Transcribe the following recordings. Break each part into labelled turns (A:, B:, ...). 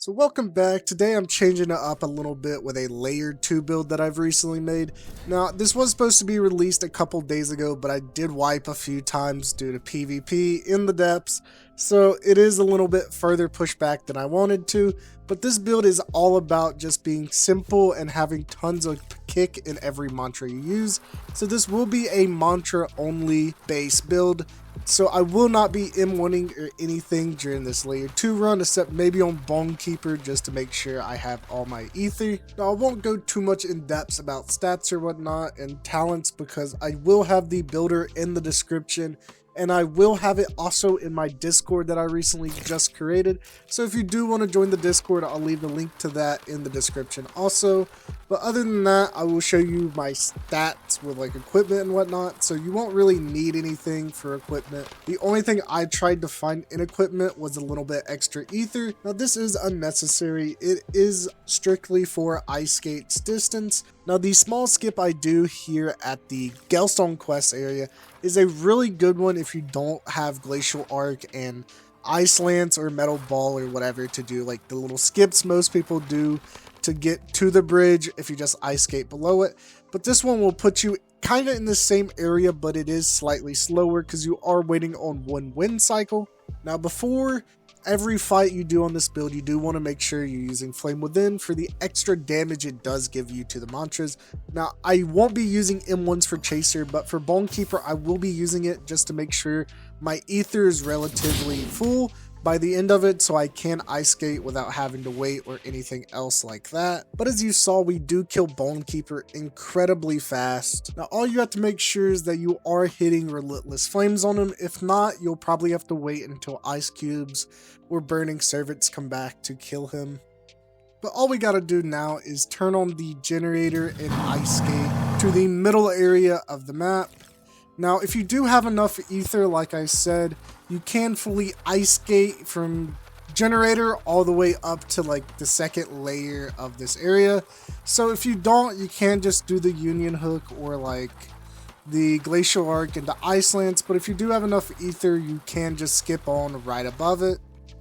A: So welcome back. Today I'm changing it up a little bit with a layered 2 build that I've recently made. Now this was supposed to be released a couple days ago, but I did wipe a few times due to PvP in the depths, so it is a little bit further pushed back than I wanted to. But this build is all about just being simple and having tons of kick in every mantra you use. So this will be a mantra only base build. So I will not be M1ing or anything during this layer 2 run, except maybe on Bone Keeper just to make sure I have all my ether. Now I won't go too much in depth about stats or whatnot and talents because I will have the builder in the description, and I will have it also in my Discord that I recently just created. So if you do want to join the Discord, I'll leave the link to that in the description also. But other than that, I will show you my stats with like equipment and whatnot, so you won't really need anything for equipment. The only thing I tried to find in equipment was a little bit extra ether. Now this is unnecessary. It is strictly for ice skates distance. Now the small skip I do here at the Gelstone quest area is a really good one if you don't have Glacial Arc and Ice Lance or Metal Ball or whatever to do like the little skips most people do to get to the bridge if you just ice skate below it. But this one will put you kind of in the same area, but it is slightly slower because you are waiting on one wind cycle. Now before every fight you do on this build, you do want to make sure you're using Flame Within for the extra damage it does give you to the mantras. Now I won't be using M1s for Chaser, but for Bone Keeper I will be using it just to make sure my ether is relatively full by the end of it, so I can ice skate without having to wait or anything else like that. But as you saw, we do kill Bone Keeper incredibly fast. Now all you have to make sure is that you are hitting Relentless Flames on him. If not, you'll probably have to wait until Ice Cubes or Burning Servants come back to kill him. But all we gotta do now is turn on the generator and ice skate to the middle area of the map. Now, if you do have enough ether, like I said, you can fully ice skate from generator all the way up to like the second layer of this area. So if you don't, you can just do the Union Hook or like the Glacial Arc into Ice Lance. But if you do have enough ether, you can just skip on right above it.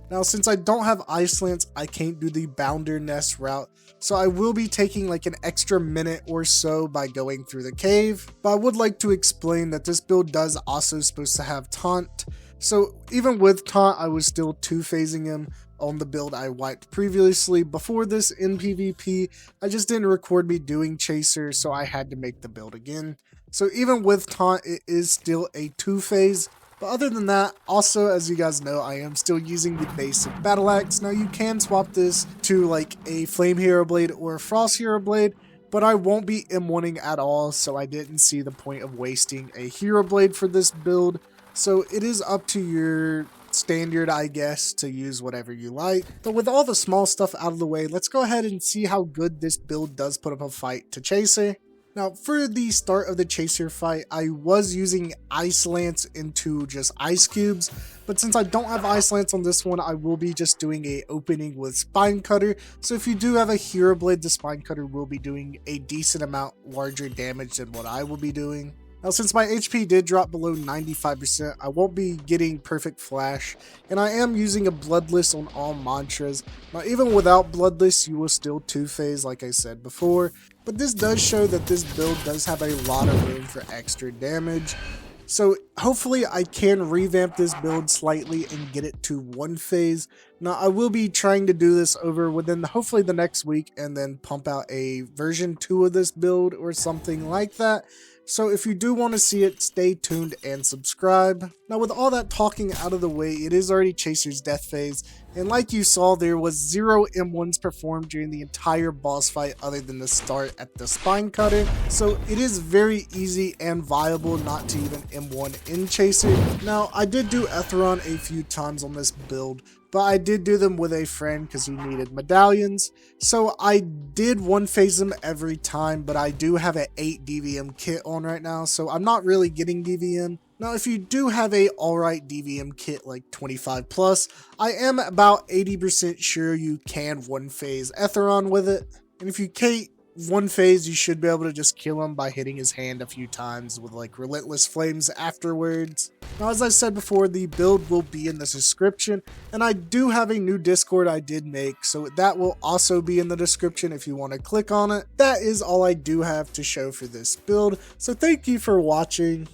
A: Now, since I don't have Ice Lance, I can't do the Bounder Nest route, so I will be taking like an extra minute or so by going through the cave. But I would like to explain that this build does also supposed to have Taunt, so even with Taunt, I was still 2-phasing him on the build I wiped previously. Before this in PvP, I just didn't record me doing Chaser, so I had to make the build again. So even with Taunt, it is still a 2-phase. But other than that, also as you guys know, I am still using the basic battle axe. Now you can swap this to like a flame hero blade or a frost hero blade, but I won't be M1ing at all, so I didn't see the point of wasting a hero blade for this build. So it is up to your standard, I guess, to use whatever you like. But with all the small stuff out of the way, let's go ahead and see how good this build does put up a fight to Chaser. Now, for the start of the Chaser fight, I was using Ice Lance into just Ice Cubes, but since I don't have Ice Lance on this one, I will be just doing a opening with Spine Cutter. So if you do have a Hero Blade, the Spine Cutter will be doing a decent amount larger damage than what I will be doing. Now, since my HP did drop below 95%, I won't be getting Perfect Flash, and I am using a Bloodless on all mantras. Now, even without Bloodless, you will still 2-phase like I said before, but this does show that this build does have a lot of room for extra damage. So hopefully I can revamp this build slightly and get it to 1-phase. Now I will be trying to do this over within hopefully the next week and then pump out a version 2 of this build or something like that. So if you do want to see it, stay tuned and subscribe. Now with all that talking out of the way, it is already Chaser's death phase, and like you saw, there was 0 M1s performed during the entire boss fight other than the start at the Spine Cutter. So it is very easy and viable not to even M1 in Chaser. Now I did do Etheron a few times on this build, but I did do them with a friend because he needed medallions. So I did 1-phase them every time, but I do have an 8 DVM kit on right now, so I'm not really getting DVM. Now if you do have a alright DVM kit like 25 plus, I am about 80% sure you can 1-phase Etheron with it. And if you can't one phase you should be able to just kill him by hitting his hand a few times with like relentless flames afterwards. Now, as I said before, the build will be in the description, and I do have a new Discord I did make, so that will also be in the description if you want to click on it. That is all I do have to show for this build, so thank you for watching.